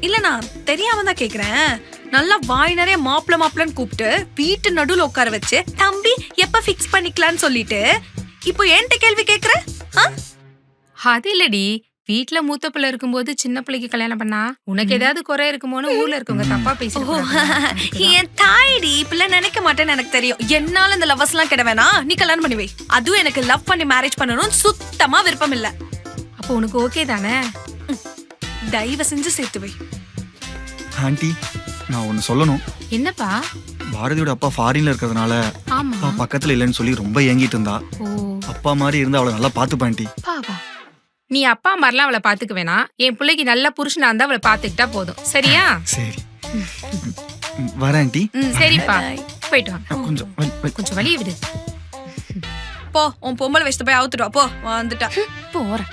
இல்ல நான் தெரியாம தான் கேக்குறேன். நல்லா வாய் நிறைய மாப்பிளன்னு கூப்பிட்டு வீட்டு நடுவுல உட்கார வச்சு தம்பி எப்ப ஃபிக்ஸ் பண்ணிக்கலாம்னு சொல்லிட்டு இப்போ என்கிட்ட கேள்வி கேக்குற? அது இல்லடி, வீட்டுல மூத்த பிள்ளை இருக்கும்போது சின்ன பிள்ளைக்கு கல்யாணம் பண்ணா உனக்கு ஏதாவது குறை இருக்குமோன்னு ஊர்ல இருக்கவங்க தப்பா பேசி என் தாய்டி இப்பெல்லாம் நினைக்க மாட்டேன்னு எனக்கு தெரியும். என்னால இந்த லவ்வர்ஸ் எல்லாம் கிட வேணா, நீ கல்யாணம் பண்ணி வை. அதுவும் எனக்கு லவ் பண்ணி மேரேஜ் பண்ணணும் சுத்தமா விருப்பம் இல்ல. அப்போ உனக்கு ஓகே தானே? தயவு செஞ்சு சேர்த்து வை. ஆண்டி, நான் ஒன்னு சொல்லணும். என்னப்பா? பாரதியோட அப்பா ஃபாரின்ல இருக்கிறதுனால ஆமா பக்கத்துல இல்லைன்னு சொல்லி ரொம்ப ஏங்கிட்டு இருந்தா. அப்பா மாதிரி இருந்தா அவளை நல்லா பாத்துப்பா ஆண்டி. பாவா, நீ அப்பா மாதிரிலாம் அவளை பாத்துக்க வேணாம். என் பிள்ளைக்கு நல்ல புருஷனா இருந்தா அவளை பாத்துக்கிட்டா போதும், சரியா? சரி, வரேன் ஆண்டி. சரிப்பா, போயிட்டு வாங்க. கொஞ்சம் வழியை விடு. போ, உன் பொம்பளை வச்சுட்டு போய் அவுத்துட்டா. போ, வந்துட்டா. போறேன்.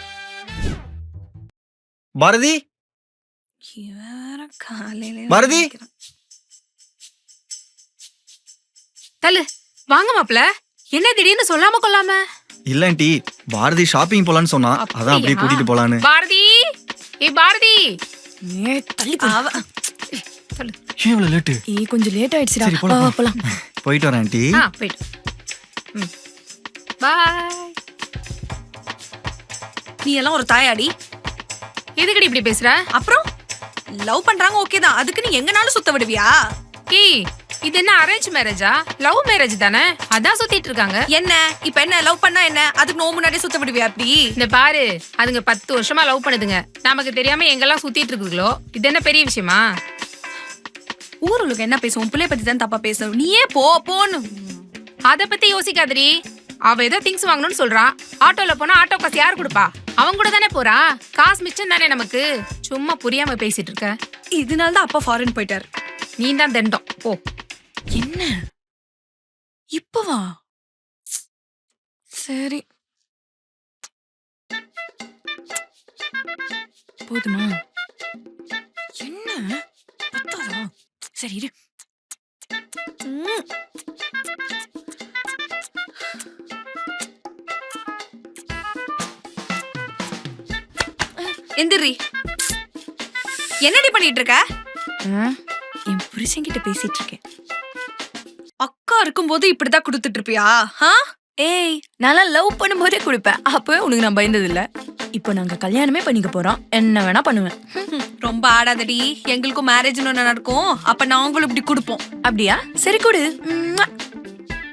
பாரதி, பாரதி, தள்ளு. வாங்க மாப்ள. என்ன திடீர்னு சொல்லாம கொள்ளாம? இல்ல ஆண்டி, பாரதி ஷாப்பிங் போலான்னு சொன்னா, அதான் அப்படியே கூட்டிட்டு போலான்னு. பாரதி, பாரதி, சொல்லு. ஏன் இவ்வளவு லேட்டு? கொஞ்சம் லேட் ஆயிடுச்சுடா. சரி, போலாம். போயிட்டு வரேன் ஆண்டி. போயிட்டு. பாய். நீ எல்லாம் ஒரு தாயாடி. எதுக்கடி இப்படி பேசுற? அப்புறம் லவ் பண்றாங்க ஓகே தான், அதுக்கு நீ எங்கனாலும் சுத்த விடுவியா? ஏய், இது என்ன அரேஞ்ச் மேரேஜா? லவ் மேரேஜ் தானே, அதான் சுத்திட்டு இருக்காங்க. என்ன இப்ப என்ன லவ் பண்ணா என்ன, அதுக்கு நோ முன்னாடியே சுத்த விடுவியா? அப்படி இந்த பாரு, அதுங்க 10 வருஷமா லவ் பண்ணுதுங்க. நமக்கு தெரியாம எங்கெல்லாம் சுத்திட்டு இருக்குங்களோ, இது என்ன பெரிய விஷயமா? ஊருக்கு என்ன பேசுவோம், பிள்ளை பத்தி தான் தப்பா பேசணும். நீயே போன்னு அத பத்தி யோசிக்காதடி. அவ ஏதோ திங்ஸ் வாங்கணும்னு சொல்றா. ஆட்டோல போனா ஆட்டோ காசு யாரு கொடுப்பா? அவன் கூட தானே போறா. காசு மிச்சம் தானே நமக்கு. சும்மா புரியாம பேசிட்டு இருக்க. இதனால தான் அப்பா ஃபாரின் போயிட்டாரு. நீ தான் தண்டம் போ. என்ன இப்பவா? சரி போதுமா? என்ன பத்தாதா? சரி இரு. எந்திரி. என்னடி பண்ணிட்டு இருக்க? என் புருஷன்கிட்ட பேசிட்டு இருக்கேன். அக்கா இருக்கும்போது இப்படிதான் கொடுத்துட்டு இருப்பியா? ஏய், நல்லா லவ் பண்ணும்போதே கொடுப்பேன். அப்பவே உனக்கு நான் பயந்தது இல்ல. இப்போ நாங்க கல்யாணமே பண்ணிக்க போறோம். என்ன வேணா பண்ணுவேன். ரொம்ப ஆடாதடி. எங்களுக்கும் மேரேஜ் ஒண்ணு நடக்கும், அப்ப நாங்களும் இப்படி கொடுப்போம். அப்படியா? சரி கொடு.